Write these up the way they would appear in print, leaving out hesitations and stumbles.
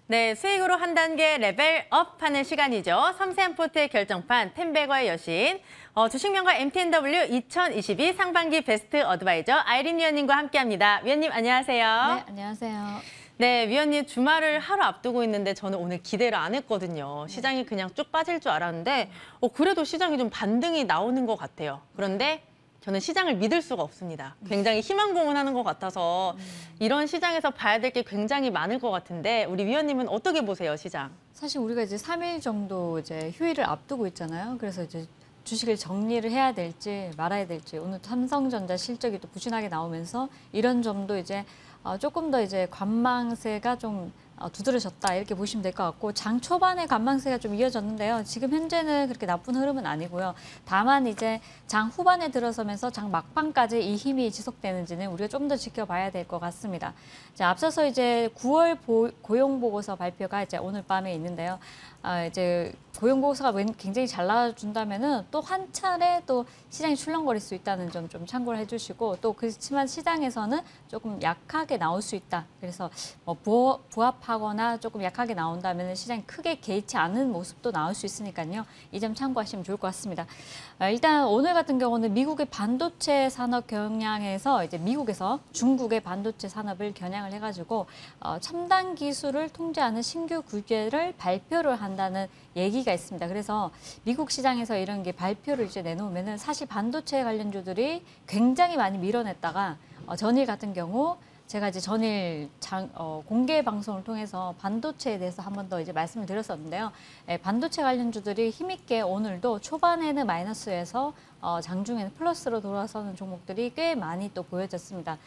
네, 수익으로 한 단계 레벨업하는 시간이죠. 섬세한 포트의 결정판, 텐베거의 여신, 주식명가 MTNW 2022 상반기 베스트 어드바이저 아이린 위원님과 함께합니다. 위원님 안녕하세요. 네, 안녕하세요. 네, 위원님 주말을 하루 앞두고 있는데 저는 오늘 기대를 안 했거든요. 시장이 그냥 쭉 빠질 줄 알았는데 그래도 시장이 좀 반등이 나오는 것 같아요. 그런데 저는 시장을 믿을 수가 없습니다. 굉장히 희망고문하는 것 같아서 이런 시장에서 봐야 될 게 굉장히 많을 것 같은데 우리 위원님은 어떻게 보세요, 시장? 사실 우리가 이제 3일 정도 이제 휴일을 앞두고 있잖아요. 그래서 이제 주식을 정리를 해야 될지 말아야 될지 오늘 삼성전자 실적이 또 부진하게 나오면서 이런 점도 이제 조금 더 이제 관망세가 좀 두드러졌다 이렇게 보시면 될 것 같고 장 초반에 관망세가 좀 이어졌는데요. 지금 현재는 그렇게 나쁜 흐름은 아니고요. 다만 이제 장 후반에 들어서면서 장 막판까지 이 힘이 지속되는지는 우리가 좀 더 지켜봐야 될 것 같습니다. 자, 앞서서 이제 9월 고용 보고서 발표가 이제 오늘 밤에 있는데요. 이제 고용 보고서가 굉장히 잘 나와준다면은 또 한 차례 또 시장이 출렁거릴 수 있다는 점 좀 참고를 해주시고 또 그렇지만 시장에서는 조금 약하게 나올 수 있다. 그래서 뭐 부합하거나 조금 약하게 나온다면 시장이 크게 개의치 않은 모습도 나올 수 있으니까요. 이 점 참고하시면 좋을 것 같습니다. 일단 오늘 같은 경우는 미국의 반도체 산업 겨냥해서 이제 미국에서 중국의 반도체 산업을 겨냥을 해가지고 첨단 기술을 통제하는 신규 규제를 발표를 한다는 얘기가 있습니다. 그래서 미국 시장에서 이런 게 발표를 이제 내놓으면은 사실 반도체 관련주들이 굉장히 많이 밀어냈다가 전일 같은 경우 제가 이제 전일 공개 방송을 통해서 반도체에 대해서 한 번 더 이제 말씀을 드렸었는데요. 반도체 관련주들이 힘있게 오늘도 초반에는 마이너스에서 장중에는 플러스로 돌아서는 종목들이 꽤 많이 또 보여졌습니다.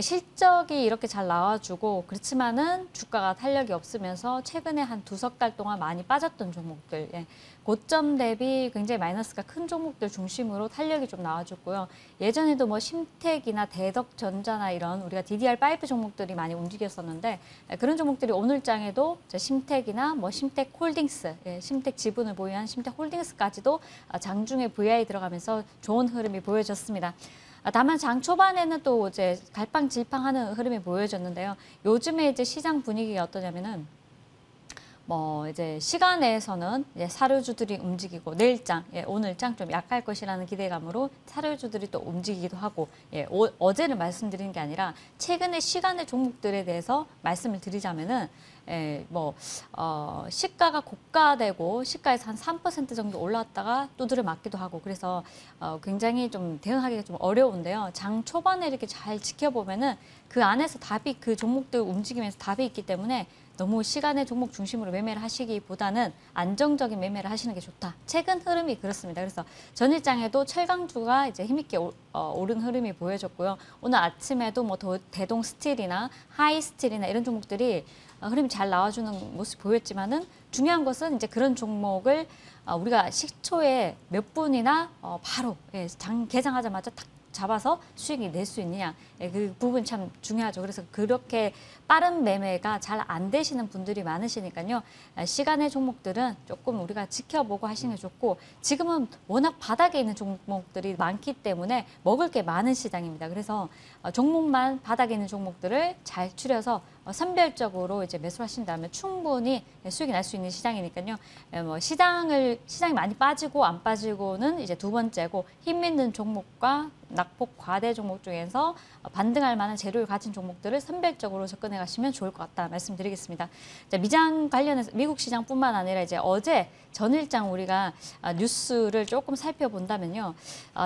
실적이 이렇게 잘 나와주고 그렇지만은 주가가 탄력이 없으면서 최근에 한 두석 달 동안 많이 빠졌던 종목들, 고점 대비 굉장히 마이너스가 큰 종목들 중심으로 탄력이 좀 나와줬고요. 예전에도 뭐 심택이나 대덕전자나 이런 우리가 DDR5 종목들이 많이 움직였었는데 그런 종목들이 오늘 장에도 심택이나 뭐 심택홀딩스, 심택 지분을 보유한 심택홀딩스까지도 장중에 VI 들어가면서 좋은 흐름이 보여졌습니다. 다만 장 초반에는 또 이제 갈팡질팡하는 흐름이 보여졌는데요. 요즘에 이제 시장 분위기가 어떠냐면은 뭐 이제 시간에서는 이제 사료주들이 움직이고 내일장, 오늘장 좀 약할 것이라는 기대감으로 사료주들이 또 움직이기도 하고 어제를 말씀드린 게 아니라 최근의 시간의 종목들에 대해서 말씀을 드리자면은 시가가 고가되고 시가에서 한 3% 정도 올라왔다가 두드려 맞기도 하고 그래서 굉장히 좀 대응하기가 좀 어려운데요. 장 초반에 이렇게 잘 지켜보면은 그 안에서 답이 그 종목들 움직이면서 답이 있기 때문에 너무 시간의 종목 중심으로 매매를 하시기보다는 안정적인 매매를 하시는 게 좋다. 최근 흐름이 그렇습니다. 그래서 전일장에도 철강주가 이제 힘있게 오른 흐름이 보여졌고요. 오늘 아침에도 뭐 대동 스틸이나 하이 스틸이나 이런 종목들이 흐름이 잘 나와주는 모습 보였지만은 중요한 것은 이제 그런 종목을 우리가 시초에 몇 분이나 바로 장 개장하자마자 탁 잡아서 수익이 낼 수 있느냐 그 부분 참 중요하죠. 그래서 그렇게 빠른 매매가 잘 안 되시는 분들이 많으시니까요. 시간의 종목들은 조금 우리가 지켜보고 하시는 게 좋고 지금은 워낙 바닥에 있는 종목들이 많기 때문에 먹을 게 많은 시장입니다. 그래서 종목만 바닥에 있는 종목들을 잘 추려서 선별적으로 이제 매수를 하신다면 충분히 수익이 날 수 있는 시장이니까요. 시장이 많이 빠지고 안 빠지고는 이제 두 번째고 힘 있는 종목과 낙폭 과대 종목 중에서 반등할 만한 재료를 가진 종목들을 선별적으로 접근해 가시면 좋을 것 같다 말씀드리겠습니다. 자, 미장 관련해서 미국 시장뿐만 아니라 이제 어제 전일장 우리가 뉴스를 조금 살펴본다면요.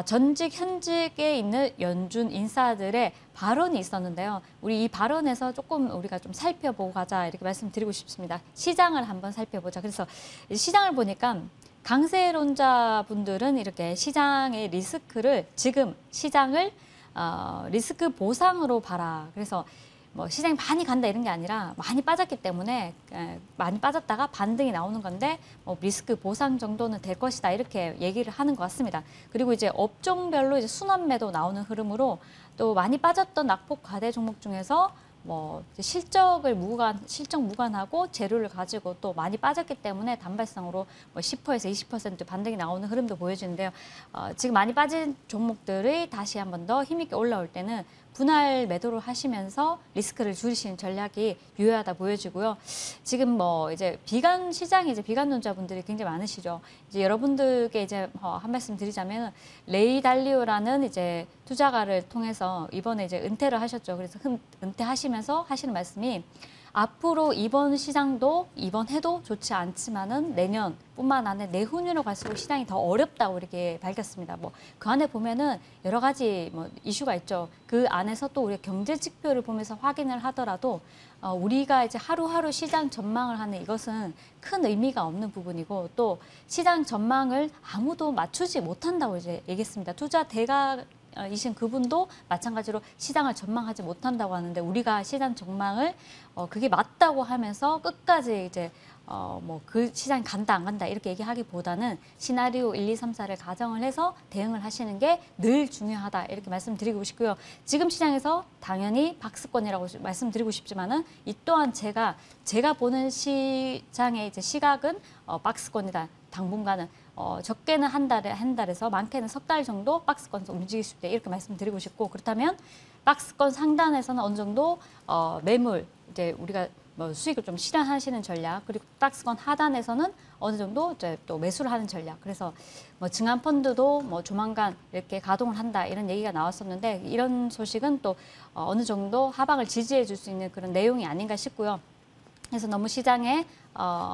전직 현직에 있는 연준 인사들의 발언이 있었는데요. 우리 이 발언에서 조금 우리가 좀 살펴보고 가자 이렇게 말씀드리고 싶습니다. 시장을 한번 살펴보자. 그래서 시장을 보니까 강세론자분들은 이렇게 시장의 리스크를 지금 시장을 리스크 보상으로 봐라. 그래서 뭐 시장이 많이 간다 이런 게 아니라 많이 빠졌기 때문에 많이 빠졌다가 반등이 나오는 건데 뭐 리스크 보상 정도는 될 것이다 이렇게 얘기를 하는 것 같습니다. 그리고 이제 업종별로 이제 순환 매도 나오는 흐름으로 또 많이 빠졌던 낙폭 과대 종목 중에서 뭐 실적 무관하고 재료를 가지고 또 많이 빠졌기 때문에 단발성으로 뭐 10%에서 20% 반등이 나오는 흐름도 보여지는데요. 지금 많이 빠진 종목들이 다시 한 번 더 힘있게 올라올 때는 분할 매도를 하시면서 리스크를 줄이시는 전략이 유효하다 보여지고요. 지금 뭐 이제 비관 시장에 이제 비관론자분들이 굉장히 많으시죠. 이제 여러분들께 이제 한 말씀 드리자면 레이 달리오라는 이제 투자가를 통해서 이번에 이제 은퇴를 하셨죠. 그래서 은퇴하시면서 하시는 말씀이 앞으로 이번 시장도 이번 해도 좋지 않지만은 내년뿐만 아니라 내후년으로 갈수록 시장이 더 어렵다고 이렇게 밝혔습니다. 뭐 그 안에 보면은 여러 가지 뭐 이슈가 있죠. 그 안에서 또 우리 경제 지표를 보면서 확인을 하더라도 우리가 이제 하루하루 시장 전망을 하는 이것은 큰 의미가 없는 부분이고 또 시장 전망을 아무도 맞추지 못한다고 이제 얘기했습니다. 투자 대가 이신 그분도 마찬가지로 시장을 전망하지 못한다고 하는데 우리가 시장 전망을 그게 맞다고 하면서 끝까지 이제 뭐 그 시장이 간다 안 간다 이렇게 얘기하기보다는 시나리오 1, 2, 3, 4를 가정을 해서 대응을 하시는 게 늘 중요하다 이렇게 말씀드리고 싶고요. 지금 시장에서 당연히 박스권이라고 말씀드리고 싶지만은 이 또한 제가 보는 시장의 이제 시각은 박스권이다. 당분간은 적게는 한 달에서 많게는 석 달 정도 박스권에서 움직일 수 있다 이렇게 말씀드리고 싶고 그렇다면 박스권 상단에서는 어느 정도 매물 이제 우리가 뭐 수익을 좀 실현하시는 전략 그리고 박스권 하단에서는 어느 정도 이제 또 매수를 하는 전략 그래서 뭐 증한 펀드도 뭐 조만간 이렇게 가동을 한다 이런 얘기가 나왔었는데 이런 소식은 또 어느 정도 하방을 지지해 줄 수 있는 그런 내용이 아닌가 싶고요. 그래서 너무 시장에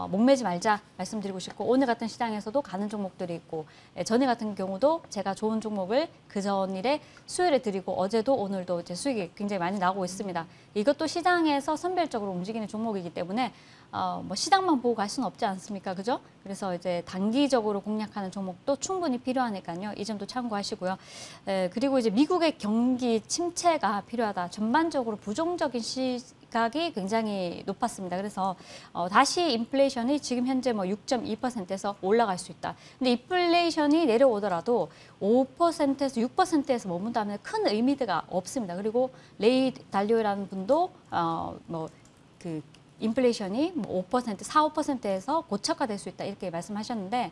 목매지 말자 말씀드리고 싶고 오늘 같은 시장에서도 가는 종목들이 있고 전일 같은 경우도 제가 좋은 종목을 그 전일에 수요일에 드리고 어제도 오늘도 이제 수익이 굉장히 많이 나오고 있습니다. 이것도 시장에서 선별적으로 움직이는 종목이기 때문에 뭐 시장만 보고 갈 수는 없지 않습니까? 그죠? 그래서 이제 단기적으로 공략하는 종목도 충분히 필요하니까요. 이 점도 참고하시고요. 그리고 이제 미국의 경기 침체가 필요하다. 전반적으로 부정적인 시각이 굉장히 높았습니다. 그래서 다시 인플레이션이 지금 현재 뭐 6.2%에서 올라갈 수 있다. 근데 인플레이션이 내려오더라도 5%에서 6%에서 머문다면 큰 의미가 없습니다. 그리고 레이 달리오라는 분도 뭐 그 인플레이션이 뭐 5%, 4, 5%에서 고착화될 수 있다 이렇게 말씀하셨는데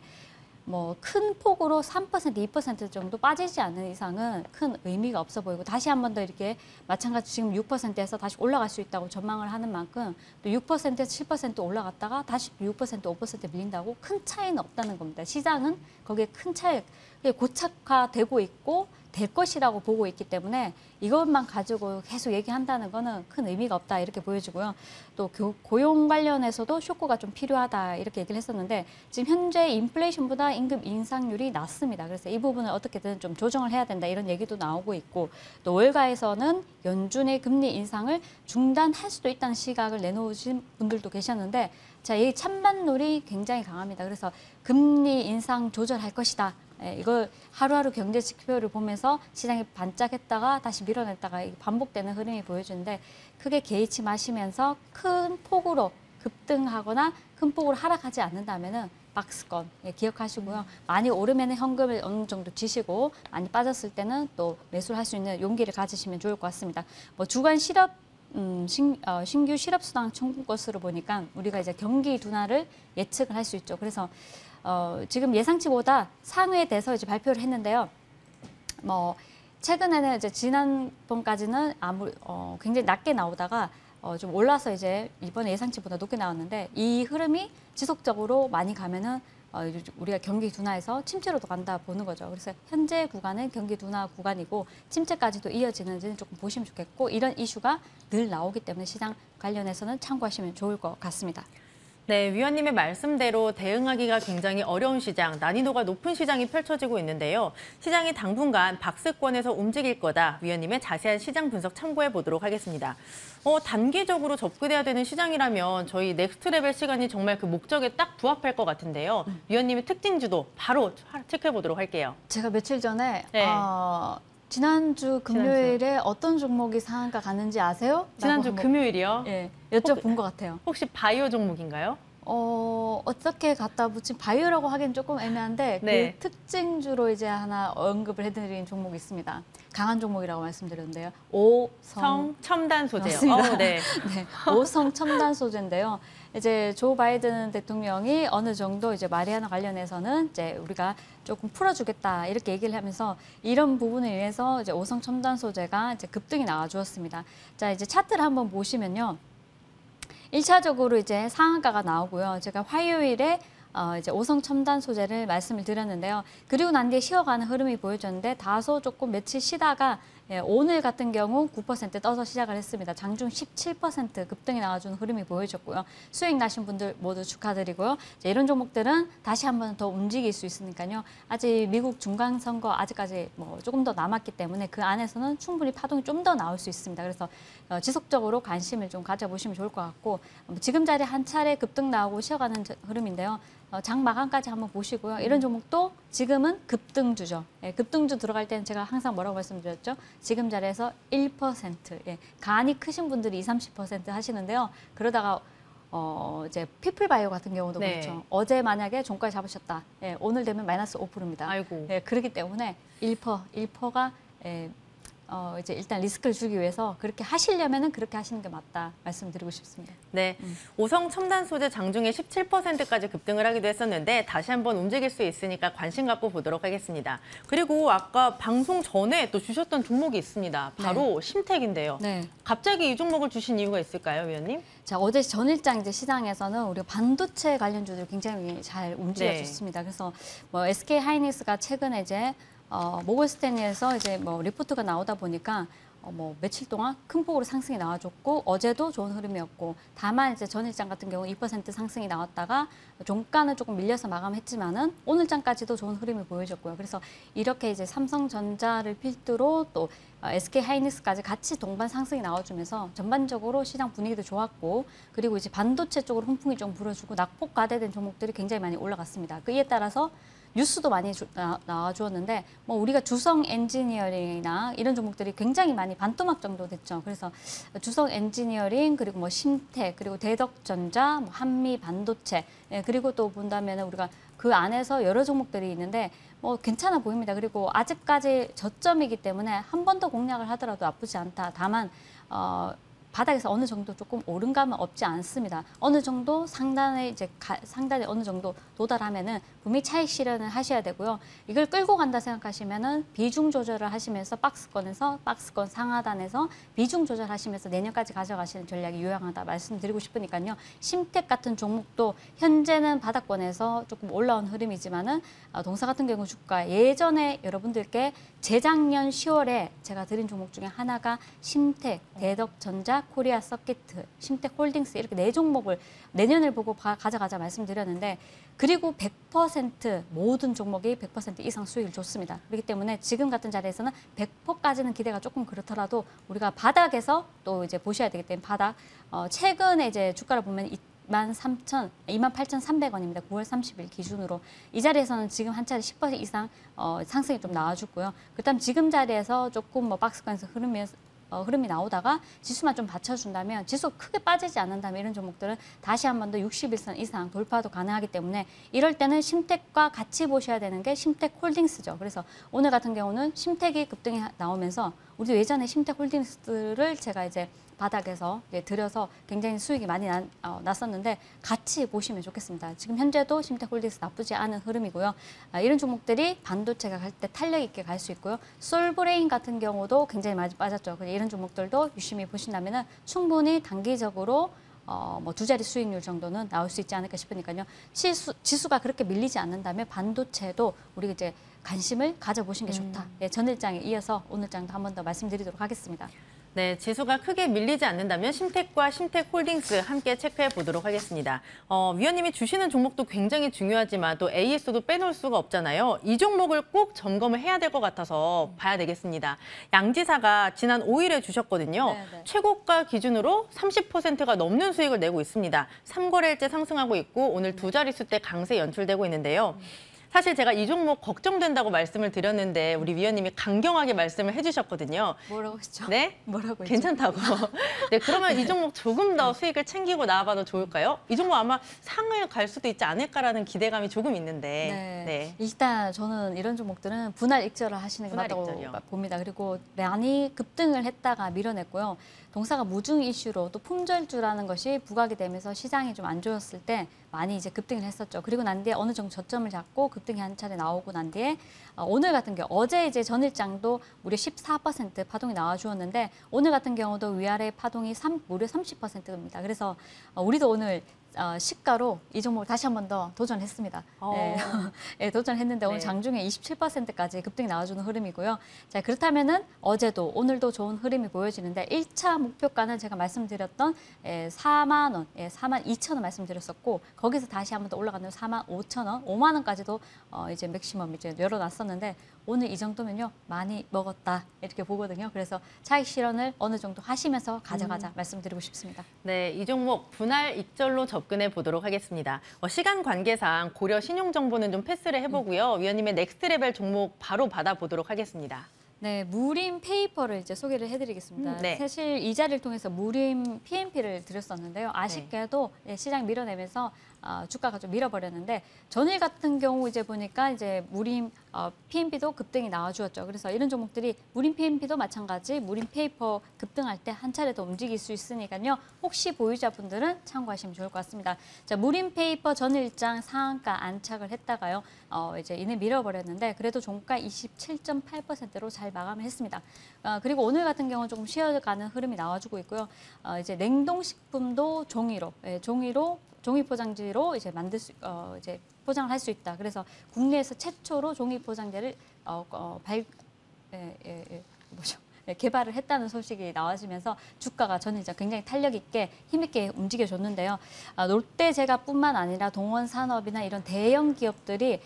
뭐 큰 폭으로 3%, 2% 정도 빠지지 않는 이상은 큰 의미가 없어 보이고 다시 한 번 더 이렇게 마찬가지 지금 6%에서 다시 올라갈 수 있다고 전망을 하는 만큼 또 6%에서 7% 올라갔다가 다시 6%, 5% 밀린다고 큰 차이는 없다는 겁니다. 시장은 거기에 큰 차이, 고착화되고 있고 될 것이라고 보고 있기 때문에 이것만 가지고 계속 얘기한다는 거는 큰 의미가 없다 이렇게 보여지고요. 또 고용 관련해서도 쇼크가 좀 필요하다 이렇게 얘기를 했었는데 지금 현재 인플레이션보다 임금 인상률이 낮습니다. 그래서 이 부분을 어떻게든 좀 조정을 해야 된다 이런 얘기도 나오고 있고 또 월가에서는 연준의 금리 인상을 중단할 수도 있다는 시각을 내놓으신 분들도 계셨는데 자, 이 찬반놀이 굉장히 강합니다. 그래서 금리 인상 조절할 것이다. 이걸 하루하루 경제 지표를 보면서 시장이 반짝했다가 다시 밀어냈다가 반복되는 흐름이 보여주는데 크게 개의치 마시면서 큰 폭으로 급등하거나 큰 폭으로 하락하지 않는다면은 박스권 기억하시고요. 많이 오르면 현금을 어느 정도 쥐시고 많이 빠졌을 때는 또 매수를 할 수 있는 용기를 가지시면 좋을 것 같습니다. 뭐 주간 실업 신규 실업수당 청구 건수를 보니까 우리가 이제 경기 둔화를 예측을 할 수 있죠. 그래서 지금 예상치보다 상회돼서 이제 발표를 했는데요. 뭐 최근에는 이제 지난번까지는 굉장히 낮게 나오다가 좀 올라서 이제 이번에 예상치보다 높게 나왔는데 이 흐름이 지속적으로 많이 가면은 우리가 경기 둔화에서 침체로도 간다 보는 거죠. 그래서 현재 구간은 경기 둔화 구간이고 침체까지도 이어지는지는 조금 보시면 좋겠고 이런 이슈가 늘 나오기 때문에 시장 관련해서는 참고하시면 좋을 것 같습니다. 네, 위원님의 말씀대로 대응하기가 굉장히 어려운 시장, 난이도가 높은 시장이 펼쳐지고 있는데요. 시장이 당분간 박스권에서 움직일 거다. 위원님의 자세한 시장 분석 참고해 보도록 하겠습니다. 단기적으로 접근해야 되는 시장이라면 저희 넥스트 레벨 시간이 정말 그 목적에 딱 부합할 것 같은데요. 위원님의 특징주도 바로 체크해 보도록 할게요. 제가 며칠 전에 네. 지난주 금요일에 어떤 종목이 상한가 갔는지 아세요? 지난주 금요일이요? 예, 여쭤본 것 같아요. 혹시 바이오 종목인가요? 어떻게 갖다 붙인 바이오라고 하기엔 조금 애매한데 네. 그 특징주로 이제 하나 언급을 해드린 종목이 있습니다. 강한 종목이라고 말씀드렸는데요. 오성 첨단 소재요. 맞습니다. 네. 네, 오성 첨단 소재인데요. 이제 조 바이든 대통령이 어느 정도 이제 마리아나 관련해서는 이제 우리가 조금 풀어주겠다 이렇게 얘기를 하면서 이런 부분에 의해서 이제 오성 첨단 소재가 이제 급등이 나와주었습니다. 자, 이제 차트를 한번 보시면요. 1차적으로 이제 상한가가 나오고요. 제가 화요일에 이제 오성 첨단 소재를 말씀을 드렸는데요. 그리고 난 뒤에 쉬어가는 흐름이 보여졌는데 다소 조금 며칠 쉬다가 오늘 같은 경우 9% 떠서 시작을 했습니다. 장중 17% 급등이 나와주는 흐름이 보여졌고요. 수익 나신 분들 모두 축하드리고요. 이런 종목들은 다시 한 번 더 움직일 수 있으니까요. 아직 미국 중간선거 아직까지 뭐 조금 더 남았기 때문에 그 안에서는 충분히 파동이 좀 더 나올 수 있습니다. 그래서 지속적으로 관심을 좀 가져보시면 좋을 것 같고 지금 자리에 한 차례 급등 나오고 쉬어가는 흐름인데요. 장 마감까지 한번 보시고요. 이런 종목도 지금은 급등주죠. 급등주 들어갈 때는 제가 항상 뭐라고 말씀드렸죠? 지금 자리에서 1%. 간이 크신 분들이 20, 30% 하시는데요. 그러다가 이제 피플바이오 같은 경우도 네. 그렇죠. 어제 만약에 종가를 잡으셨다. 오늘 되면 마이너스 5%입니다. 아이고. 그렇기 때문에 1%가 이제 일단 리스크를 주기 위해서 그렇게 하시려면은 그렇게 하시는 게 맞다 말씀드리고 싶습니다. 네, 오성 첨단 소재 장중에 17%까지 급등을 하기도 했었는데 다시 한번 움직일 수 있으니까 관심 갖고 보도록 하겠습니다. 그리고 아까 방송 전에 또 주셨던 종목이 있습니다. 바로 심택인데요. 네. 갑자기 이 종목을 주신 이유가 있을까요, 위원님? 자, 어제 전일장 이제 시장에서는 우리가 반도체 관련주들이 굉장히 잘 움직여줬습니다. 그래서 뭐 SK 하이닉스가 최근에 이제 모건 스탠리에서 이제 뭐 리포트가 나오다 보니까 뭐 며칠 동안 큰 폭으로 상승이 나와줬고 어제도 좋은 흐름이었고 다만 이제 전일장 같은 경우 2% 상승이 나왔다가 종가는 조금 밀려서 마감했지만은 오늘장까지도 좋은 흐름이 보여졌고요. 그래서 이렇게 이제 삼성전자를 필두로 또 SK 하이닉스까지 같이 동반 상승이 나와주면서 전반적으로 시장 분위기도 좋았고 그리고 이제 반도체 쪽으로 훈풍이 좀 불어주고 낙폭 과대된 종목들이 굉장히 많이 올라갔습니다. 그에 따라서 뉴스도 많이 나와주었는데 뭐 우리가 주성 엔지니어링이나 이런 종목들이 굉장히 많이 반토막 정도 됐죠. 그래서 주성 엔지니어링 그리고 뭐 심택 그리고 대덕전자, 뭐 한미 반도체 그리고 또 본다면 우리가 그 안에서 여러 종목들이 있는데 뭐 괜찮아 보입니다. 그리고 아직까지 저점이기 때문에 한 번 더 공략을 하더라도 나쁘지 않다. 다만 바닥에서 어느 정도 조금 오른 감은 없지 않습니다. 어느 정도 상단에 상단에 어느 정도 도달하면은 분명히 차익 실현을 하셔야 되고요. 이걸 끌고 간다 생각하시면은 비중 조절을 하시면서 박스권 상하단에서 비중 조절하시면서 내년까지 가져가시는 전략이 유용하다 말씀드리고 싶으니까요. 심택 같은 종목도 현재는 바닥권에서 조금 올라온 흐름이지만은 동사 같은 경우 주가 예전에 여러분들께 재작년 10월에 제가 드린 종목 중에 하나가 심택, 대덕전자, 코리아 서키트, 심택홀딩스 이렇게 4종목을 내년을 보고 가져가자 말씀드렸는데 그리고 100% 모든 종목이 100% 이상 수익을 줬습니다. 그렇기 때문에 지금 같은 자리에서는 100%까지는 기대가 조금 그렇더라도 우리가 바닥에서 또 이제 보셔야 되기 때문에 최근에 이제 주가를 보면 28,300원입니다. 9월 30일 기준으로. 이 자리에서는 지금 한 차례 10% 이상 상승이 좀 나와주고요. 그다음 지금 자리에서 조금 뭐 박스권에서 흐름이 나오다가 지수만 좀 받쳐준다면 지수가 크게 빠지지 않는다면 이런 종목들은 다시 한 번 더 60일선 이상 돌파도 가능하기 때문에 이럴 때는 심택과 같이 보셔야 되는 게 심택홀딩스죠. 그래서 오늘 같은 경우는 심택이 급등이 나오면서 우리 예전에 심택홀딩스를 제가 이제 바닥에서 들여서 굉장히 수익이 많이 났었는데 같이 보시면 좋겠습니다. 지금 현재도 심택홀딩스 나쁘지 않은 흐름이고요. 이런 종목들이 반도체가 갈 때 탄력 있게 갈 수 있고요. 솔브레인 같은 경우도 굉장히 많이 빠졌죠. 이런 종목들도 유심히 보신다면 충분히 단기적으로 뭐 2자리 수익률 정도는 나올 수 있지 않을까 싶으니까요. 지수가 그렇게 밀리지 않는다면 반도체도 우리 이제 관심을 가져보시는 게 좋다. 전일장에 이어서 오늘장도 한 번 더 말씀드리도록 하겠습니다. 네, 지수가 크게 밀리지 않는다면 심택과 심택홀딩스 함께 체크해 보도록 하겠습니다. 위원님이 주시는 종목도 굉장히 중요하지만 또 AS도 빼놓을 수가 없잖아요. 이 종목을 꼭 점검을 해야 될 것 같아서 봐야 되겠습니다. 양지사가 지난 5일에 주셨거든요. 네네. 최고가 기준으로 30%가 넘는 수익을 내고 있습니다. 3거래일째 상승하고 있고 오늘 2자릿수 대 강세 연출되고 있는데요. 사실 제가 이 종목 걱정된다고 말씀을 드렸는데 우리 위원님이 강경하게 말씀을 해주셨거든요. 뭐라고 했죠? 네? 뭐라고 했죠? 괜찮다고. 네, 그러면 이 종목 조금 더 수익을 챙기고 나와봐도 좋을까요? 이 종목 아마 상을 갈 수도 있지 않을까라는 기대감이 조금 있는데. 네. 일단 저는 이런 종목들은 분할 익절을 하시는 게 분할 맞다고 익절이요. 봅니다. 그리고 많이 급등을 했다가 밀어냈고요. 동사가 무중 이슈로 또 품절주라는 것이 부각이 되면서 시장이 좀 안 좋았을 때 많이 이제 급등을 했었죠. 그리고 난 뒤에 어느 정도 저점을 잡고 급등이 한 차례 나오고 난 뒤에 오늘 같은 경우 어제 이제 전일장도 무려 14% 파동이 나와주었는데 오늘 같은 경우도 위아래 파동이 무려 30%입니다. 그래서 우리도 오늘 시가로 이 종목을 다시 한 번 더 도전했습니다. 네. 네, 도전했는데 오늘 네. 장중에 장중에 27%까지 급등이 나와주는 흐름이고요. 자, 그렇다면은 어제도 오늘도 좋은 흐름이 보여지는데 1차 목표가는 제가 말씀드렸던 4만 원, 4만 2천 원 말씀드렸었고 거기서 다시 한 번 더 올라가는 4만 5천 원, 5만 원까지도 이제 맥시멈 이제 열어놨었는데 오늘 이 정도면요 많이 먹었다 이렇게 보거든요. 그래서 차익 실현을 어느 정도 하시면서 가져가자 말씀드리고 싶습니다. 네, 이 종목 분할 익절로 접근해 보도록 하겠습니다. 시간 관계상 고려 신용 정보는 좀 패스를 해보고요. 위원님의 넥스트 레벨 종목 바로 받아보도록 하겠습니다. 네, 무림 페이퍼를 이제 소개를 해드리겠습니다. 네. 사실 이 자리를 통해서 무림 PMP를 드렸었는데요. 아쉽게도 시장 밀어내면서 주가가 좀 밀어버렸는데 전일 같은 경우 이제 보니까 이제 무림 PMP도 급등이 나와주었죠. 그래서 이런 종목들이 무림 PMP도 마찬가지 무림 페이퍼 급등할 때 한 차례 더 움직일 수 있으니까요. 혹시 보유자분들은 참고하시면 좋을 것 같습니다. 자, 무림 페이퍼 전일장 상한가 안착을 했다가요. 이제 이내 밀어버렸는데 그래도 종가 27.8%로 잘 마감을 했습니다. 그리고 오늘 같은 경우는 조금 쉬어가는 흐름이 나와주고 있고요. 이제 냉동식품도 종이 포장지로 이제 이제 포장을 할 수 있다. 그래서 국내에서 최초로 종이 포장재를 개발을 했다는 소식이 나와지면서 주가가 전일장 굉장히 탄력 있게 힘있게 움직여줬는데요. 롯데제과뿐만 아니라 동원산업이나 이런 대형 기업들이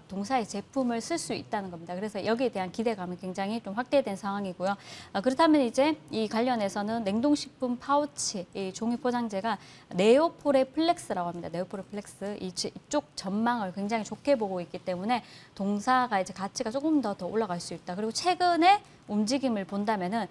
동사의 제품을 쓸 수 있다는 겁니다. 그래서 여기에 대한 기대감이 굉장히 좀 확대된 상황이고요. 그렇다면 이제 이 관련해서는 냉동식품 파우치, 이 종이 포장재가 네오포레 플렉스라고 합니다. 네오포레 플렉스 이쪽 전망을 굉장히 좋게 보고 있기 때문에 동사가 이제 가치가 조금 더 올라갈 수 있다. 그리고 최근에 움직임을 본다면은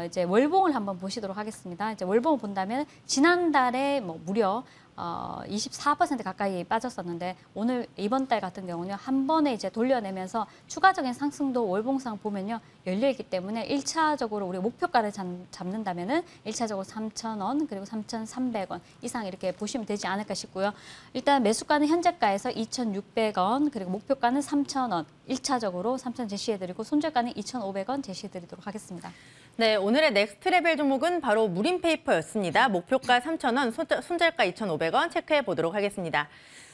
이제 월봉을 한번 보시도록 하겠습니다. 이제 월봉을 본다면 지난달에 무려 24% 가까이 빠졌었는데 오늘 이번 달 같은 경우는 한 번에 이제 돌려내면서 추가적인 상승도 월봉상 보면요 열려 있기 때문에 1차적으로 우리 목표가를 잡는다면은 1차적으로 3,000원 그리고 3,300원 이상 이렇게 보시면 되지 않을까 싶고요. 일단 매수가는 현재가에서 2,600원 그리고 목표가는 3,000원 1차적으로 3,000원 제시해드리고 손절가는 2,500원 제시해드리도록 하겠습니다. 네, 오늘의 넥스트 레벨 종목은 바로 무림페이퍼였습니다. 목표가 3,000원, 손절가 2,500원 체크해 보도록 하겠습니다.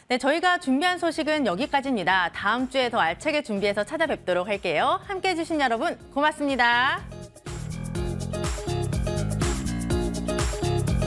네, 저희가 준비한 소식은 여기까지입니다. 다음 주에 더 알차게 준비해서 찾아뵙도록 할게요. 함께해 주신 여러분 고맙습니다.